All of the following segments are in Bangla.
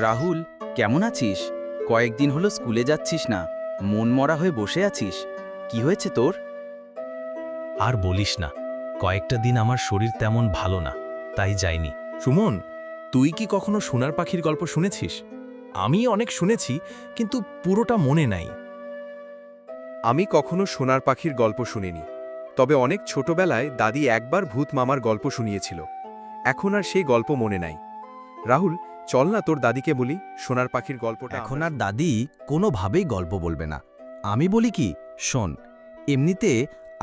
রাহুল, কেমন আছিস? কয়েকদিন হলো স্কুলে যাচ্ছিস না, মন মরা হয়ে বসে আছিস। কি হয়েছে তোর? আর বলিস না, কয়েকটা দিন আমার শরীর তেমন ভালো না, তাই যাইনি। সুমন, তুই কি কখনো সোনার পাখির গল্প শুনেছিস? আমি অনেক শুনেছি, কিন্তু পুরোটা মনে নাই। আমি কখনো সোনার পাখির গল্প শুনিনি, তবে অনেক ছোটবেলায় দাদি একবার ভূত মামার গল্প শুনিয়েছিল। এখন আর সেই গল্প মনে নাই। রাহুল, চল না তোর দাদিকে বলি সোনার পাখির গল্পটা। এখন আর দাদি কোনোভাবেই গল্প বলবে না। আমি বলি কি, শোন, এমনিতে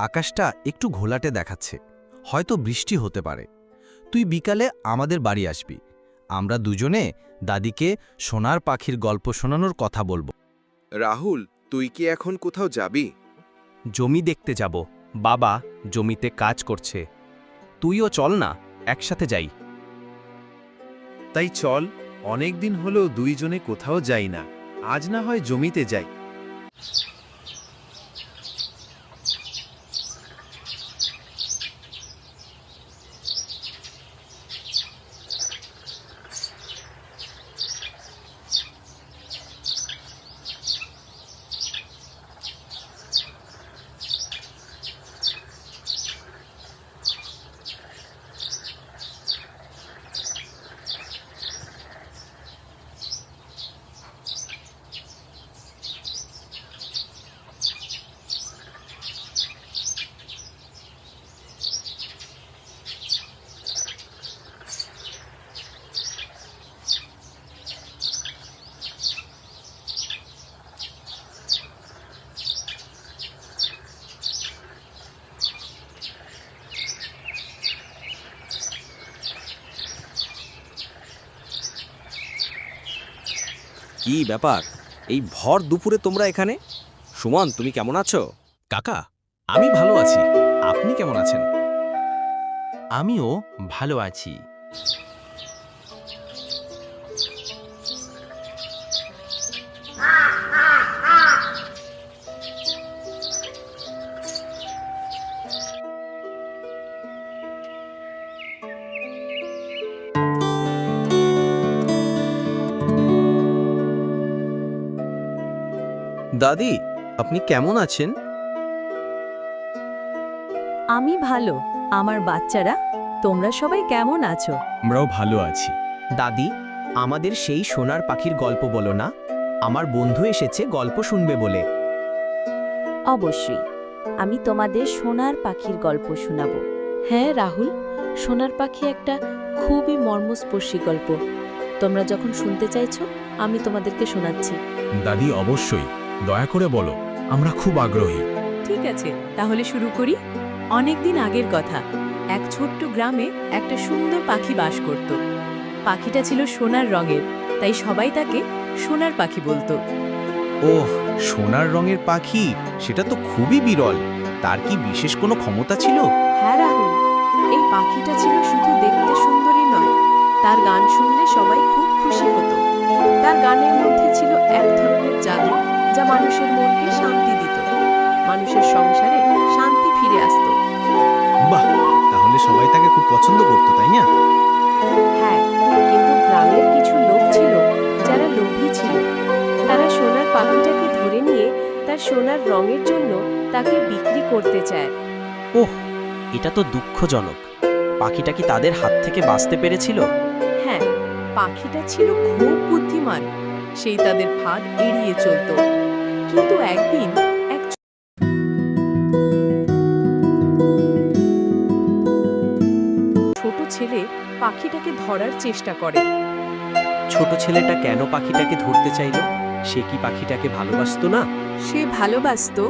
আকাশটা একটু ঘোলাটে দেখাচ্ছে, হয়তো বৃষ্টি হতে পারে। তুই বিকালে আমাদের বাড়ি আসবি, আমরা দুজনে দাদিকে সোনার পাখির গল্প শোনানোর কথা বলবো। রাহুল, তুই কি এখন কোথাও যাবি? জমি দেখতে যাব, বাবা জমিতে কাজ করছে। তুইও চল না, একসাথে যাই। তাই চল, অনেক দিন হলো দুইজনে কোথাও যাই না, আজ না হয় জমিতে যাই। কি ব্যাপার, এই ভর দুপুরে তোমরা এখানে? সুমন, তুমি কেমন আছো? কাকা, আমি ভালো আছি। আপনি কেমন আছেন? আমিও ভালো আছি। দাদি, আপনি কেমন আছেন? আমি ভালো। আমার বাচ্চারা, তোমরা সবাই কেমন আছো? আমরাও ভালো আছি। দাদি, আমাদের সেই সোনার পাখির গল্প বলো না, আমার বন্ধু এসেছে গল্প শুনবে বলে। অবশ্যই, আমি তোমাদের সোনার পাখির গল্প শোনাবো। হ্যাঁ রাহুল, সোনার পাখি একটা খুবই মর্মস্পর্শী গল্প। তোমরা যখন শুনতে চাইছো, আমি তোমাদেরকে শোনাচ্ছি। দাদি, অবশ্যই, দয়া করে বলো, আমরা খুব আগ্রহী। ঠিক আছে, তাহলে শুরু করি। অনেকদিন আগের কথা, এক ছোট্ট গ্রামে একটা সুন্দর পাখি বাস করত। পাখিটা ছিল সোনার রঙের, তাই সবাই তাকে সোনার পাখি বলতো। ওহ, সোনার রঙের পাখি, সেটা তো খুবই বিরল। তার কি বিশেষ কোনো ক্ষমতা ছিল? হ্যাঁ রাহুল, এই পাখিটা ছিল শুধু দেখতে সুন্দরী নয়, তার গান শুনলে সবাই খুব খুশি হতো। তার গানের মধ্যে ছিল এক ধরনের জাদু, যা মানুষের মনকে শান্তি দিত। মানুষের সংসারে শান্তি ফিরে আসত। বাহ, তাহলে সবাই তাকে খুব পছন্দ করতো, তাই না? হ্যাঁ, কিন্তু গ্রামের কিছু লোক ছিল যারা লোভী ছিল। তারা সোনার পাখিটাকে ধরে নিয়ে তার সোনার রঙের জন্য তাকে বিক্রি করতে চায়। ওহ, এটা তো দুঃখজনক। পাখিটা কি তাদের হাত থেকে বাঁচতে পেরেছিল? হ্যাঁ, পাখিটা ছিল খুব বুদ্ধিমান, সেই তাদের ফাঁদ এড়িয়ে চলত। কিন্তু একদিন এক ছোট ছেলে পাখিটাকে ধরার চেষ্টা করে। ছোট ছেলেটা কেন পাখিটাকে ধরতে চাইল? সে কি পাখিটাকে ভালোবাসতো না? সে ভালোবাসতো,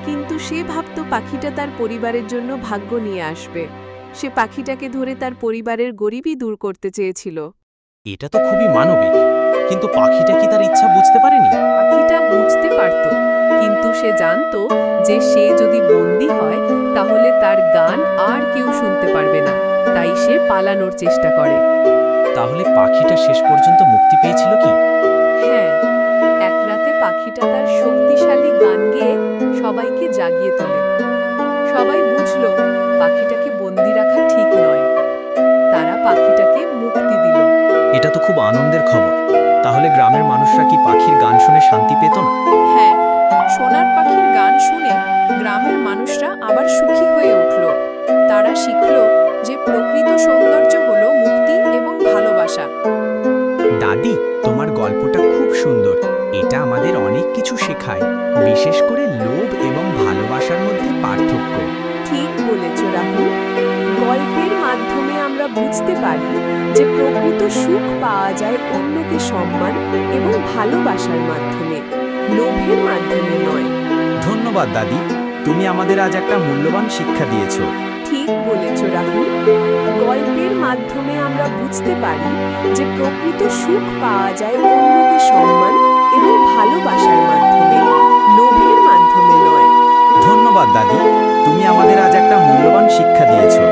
কিন্তু সে ভাবতো পাখিটা তার পরিবারের জন্য ভাগ্য নিয়ে আসবে। সে পাখিটাকে ধরে তার পরিবারের গরিবই দূর করতে চেয়েছিল। এটা তো খুবই মানবিক, কিন্তু পাখিটা কি তার ইচ্ছা বুঝতে পারেনি? পাখিটা বুঝতে পারত, কিন্তু সে জানতো যে সে যদি বন্দী হয় তাহলে তার গান আর কেউ শুনতে পারবে না। তাই সে পালানোর চেষ্টা করে। তাহলে পাখিটা শেষ পর্যন্ত মুক্তি পেয়েছিল কি? হ্যাঁ, এক রাতে পাখিটা তার শক্তিশালী গান গেয়ে সবাইকে জাগিয়ে তোলে। সবাই বুঝল পাখিটাকে বন্দি রাখা ঠিক নয়। তারা পাখিটাকে মুক্তি দিল। এটা তো খুব আনন্দের খবর। তাহলে গ্রামের মানুষরা কি পাখির গান শুনে শান্তি পেত না? হ্যাঁ, সোনার পাখির গান শুনে গ্রামের মানুষরা আবার সুখী হয়ে উঠল। তারা শিখল যে প্রকৃত সৌন্দর্য হলো মুক্তি এবং ভালোবাসা। দাদি, তোমার গল্পটা খুব সুন্দর। এটা আমাদের অনেক কিছু শেখায়, বিশেষ করে লোভ এবং ভালোবাসার মধ্যে পার্থক্য। ঠিক বলেছ রাহুল। গল্পের মাধ্যমে আমরা বুঝতে পারি যে প্রকৃত সুখ পাওয়া যায় অন্যকে সম্মান এবং ভালোবাসার মাধ্যমে, লোভের মাধ্যমে নয়। ধন্যবাদ দাদি, তুমি আমাদের আজ একটা মূল্যবান শিক্ষা দিয়েছো। ঠিক বলেছ রাহুল। গল্পের মাধ্যমে আমরা বুঝতে পারি যে প্রকৃত সুখ পাওয়া যায় অন্যকে সম্মান এবং ভালোবাসার মাধ্যমে, লোভের মাধ্যমে নয়। ধন্যবাদ দাদি, তুমি আমাদের আজ একটা মূল্যবান শিক্ষা দিয়েছো।